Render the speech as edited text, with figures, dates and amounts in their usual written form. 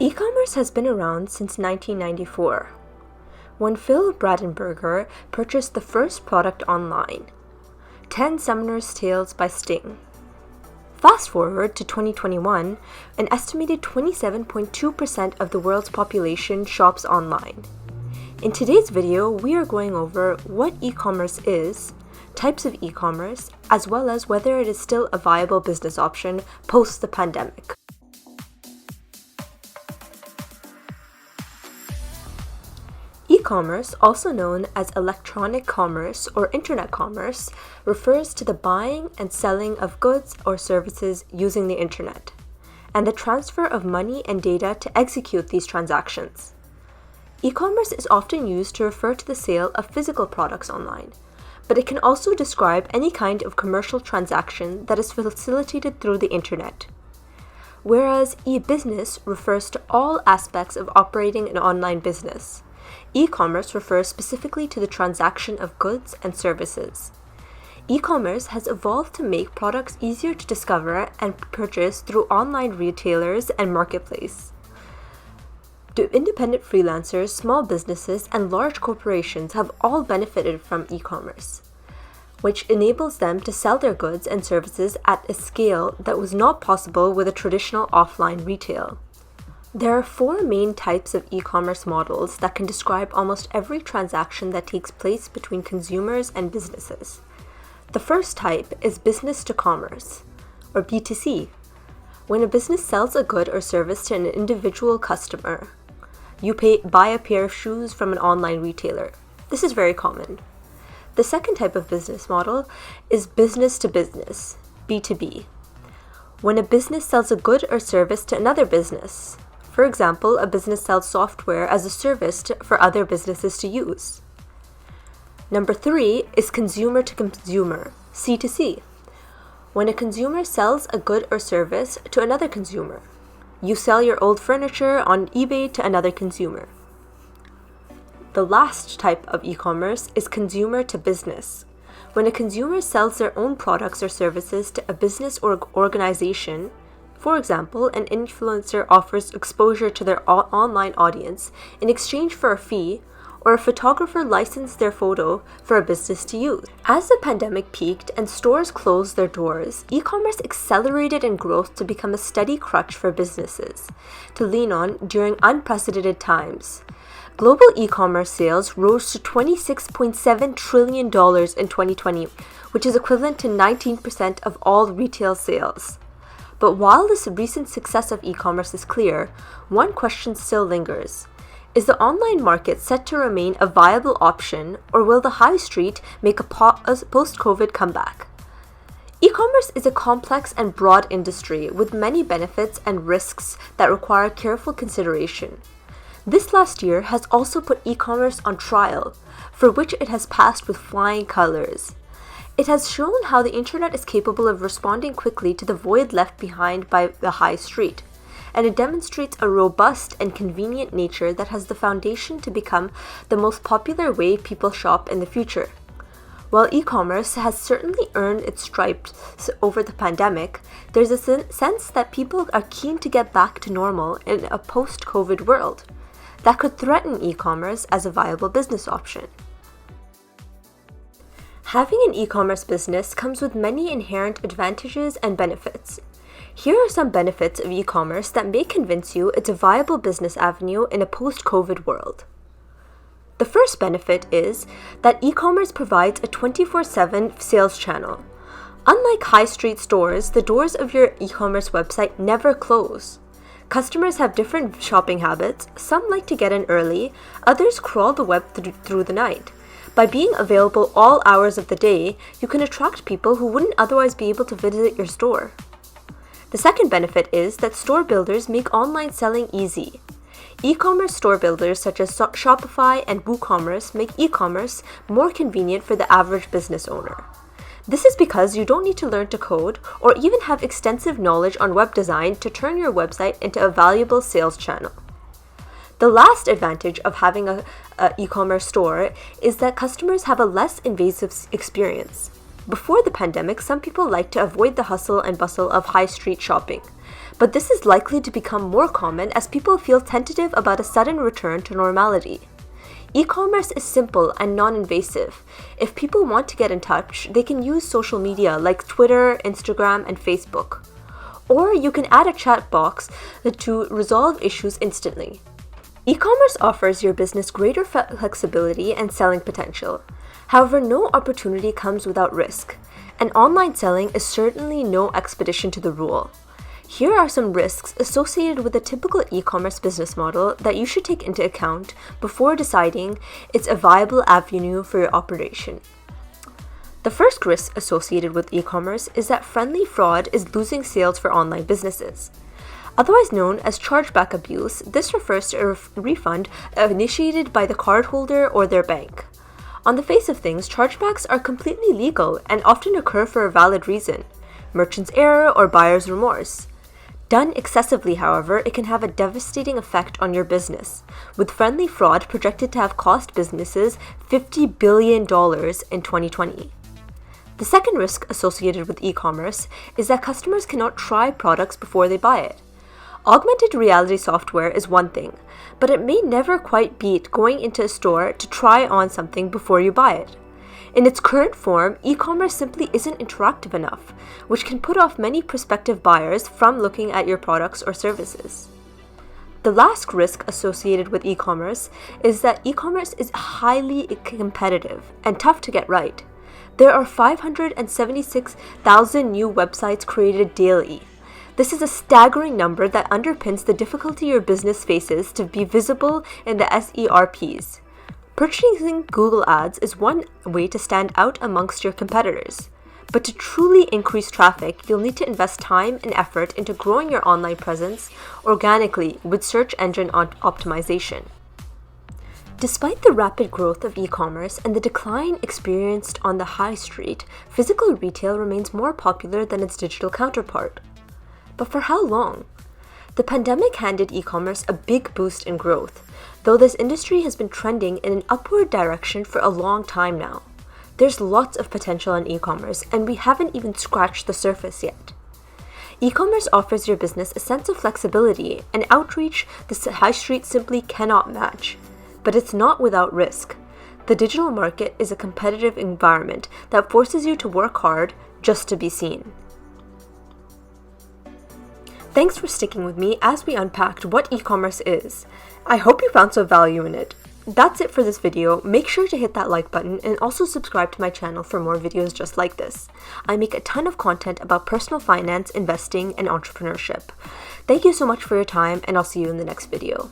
E-commerce has been around since 1994, when Phil Bradenberger purchased the first product online, 10 Summoner's Tales by Sting. Fast forward to 2021, an estimated 27.2% of the world's population shops online. In today's video, we are going over what e-commerce is, types of e-commerce, as well as whether it is still a viable business option post the pandemic. E-commerce, also known as electronic commerce or internet commerce, refers to the buying and selling of goods or services using the internet, and the transfer of money and data to execute these transactions. E-commerce is often used to refer to the sale of physical products online, but it can also describe any kind of commercial transaction that is facilitated through the internet. Whereas e-business refers to all aspects of operating an online business, e-commerce refers specifically to the transaction of goods and services. E-commerce has evolved to make products easier to discover and purchase through online retailers and marketplace. Independent freelancers, small businesses, and large corporations have all benefited from e-commerce, which enables them to sell their goods and services at a scale that was not possible with a traditional offline retail. There are 4 main types of e-commerce models that can describe almost every transaction that takes place between consumers and businesses. The first type is business to commerce, or B2C. When a business sells a good or service to an individual customer, you buy a pair of shoes from an online retailer. This is very common. The second type of business model is business to business, B2B. When a business sells a good or service to another business, for example, a business sells software as a service for other businesses to use. Number 3 is consumer to consumer, C2C. When a consumer sells a good or service to another consumer, you sell your old furniture on eBay to another consumer. The last type of e-commerce is consumer to business. When a consumer sells their own products or services to a business or organization, for example, an influencer offers exposure to their online audience in exchange for a fee, or a photographer licensed their photo for a business to use. As the pandemic peaked and stores closed their doors, e-commerce accelerated in growth to become a steady crutch for businesses to lean on during unprecedented times. Global e-commerce sales rose to $26.7 trillion in 2020, which is equivalent to 19% of all retail sales. But while this recent success of e-commerce is clear, one question still lingers. Is the online market set to remain a viable option, or will the high street make a post-COVID comeback? E-commerce is a complex and broad industry with many benefits and risks that require careful consideration. This last year has also put e-commerce on trial, for which it has passed with flying colors. It has shown how the internet is capable of responding quickly to the void left behind by the high street, and it demonstrates a robust and convenient nature that has the foundation to become the most popular way people shop in the future. While e-commerce has certainly earned its stripes over the pandemic, there's a sense that people are keen to get back to normal in a post-COVID world that could threaten e-commerce as a viable business option. Having an e-commerce business comes with many inherent advantages and benefits. Here are some benefits of e-commerce that may convince you it's a viable business avenue in a post-COVID world. The first benefit is that e-commerce provides a 24/7 sales channel. Unlike high street stores, the doors of your e-commerce website never close. Customers have different shopping habits. Some like to get in early, others crawl the web through the night. By being available all hours of the day, you can attract people who wouldn't otherwise be able to visit your store. The second benefit is that store builders make online selling easy. E-commerce store builders such as Shopify and WooCommerce make e-commerce more convenient for the average business owner. This is because you don't need to learn to code or even have extensive knowledge on web design to turn your website into a valuable sales channel. The last advantage of having an e-commerce store is that customers have a less invasive experience. Before the pandemic, some people liked to avoid the hustle and bustle of high street shopping. but this is likely to become more common as people feel tentative about a sudden return to normality. E-commerce is simple and non-invasive. If people want to get in touch, they can use social media like Twitter, Instagram, and Facebook. Or you can add a chat box to resolve issues instantly. E-commerce offers your business greater flexibility and selling potential. However, no opportunity comes without risk, and online selling is certainly no expedition to the rule. Here are some risks associated with a typical e-commerce business model that you should take into account before deciding it's a viable avenue for your operation. The first risk associated with e-commerce is that friendly fraud is losing sales for online businesses. Otherwise known as chargeback abuse, this refers to a refund initiated by the cardholder or their bank. On the face of things, chargebacks are completely legal and often occur for a valid reason: merchant's error or buyer's remorse. Done excessively, however, it can have a devastating effect on your business, with friendly fraud projected to have cost businesses $50 billion in 2020. The second risk associated with e-commerce is that customers cannot try products before they buy it. Augmented reality software is one thing, but it may never quite beat going into a store to try on something before you buy it. In its current form, e-commerce simply isn't interactive enough, which can put off many prospective buyers from looking at your products or services. The last risk associated with e-commerce is that e-commerce is highly competitive and tough to get right. There are 576,000 new websites created daily. This is a staggering number that underpins the difficulty your business faces to be visible in the SERPs. Purchasing Google Ads is one way to stand out amongst your competitors. But to truly increase traffic, you'll need to invest time and effort into growing your online presence organically with search engine optimization. Despite the rapid growth of e-commerce and the decline experienced on the high street, physical retail remains more popular than its digital counterpart. But for how long? The pandemic handed e-commerce a big boost in growth, though this industry has been trending in an upward direction for a long time now. There's lots of potential in e-commerce, and we haven't even scratched the surface yet. E-commerce offers your business a sense of flexibility and outreach the high street simply cannot match. But it's not without risk. The digital market is a competitive environment that forces you to work hard just to be seen. Thanks for sticking with me as we unpacked what e-commerce is. I hope you found some value in it. That's it for this video. Make sure to hit that like button and also subscribe to my channel for more videos just like this. I make a ton of content about personal finance, investing, and entrepreneurship. Thank you so much for your time, and I'll see you in the next video.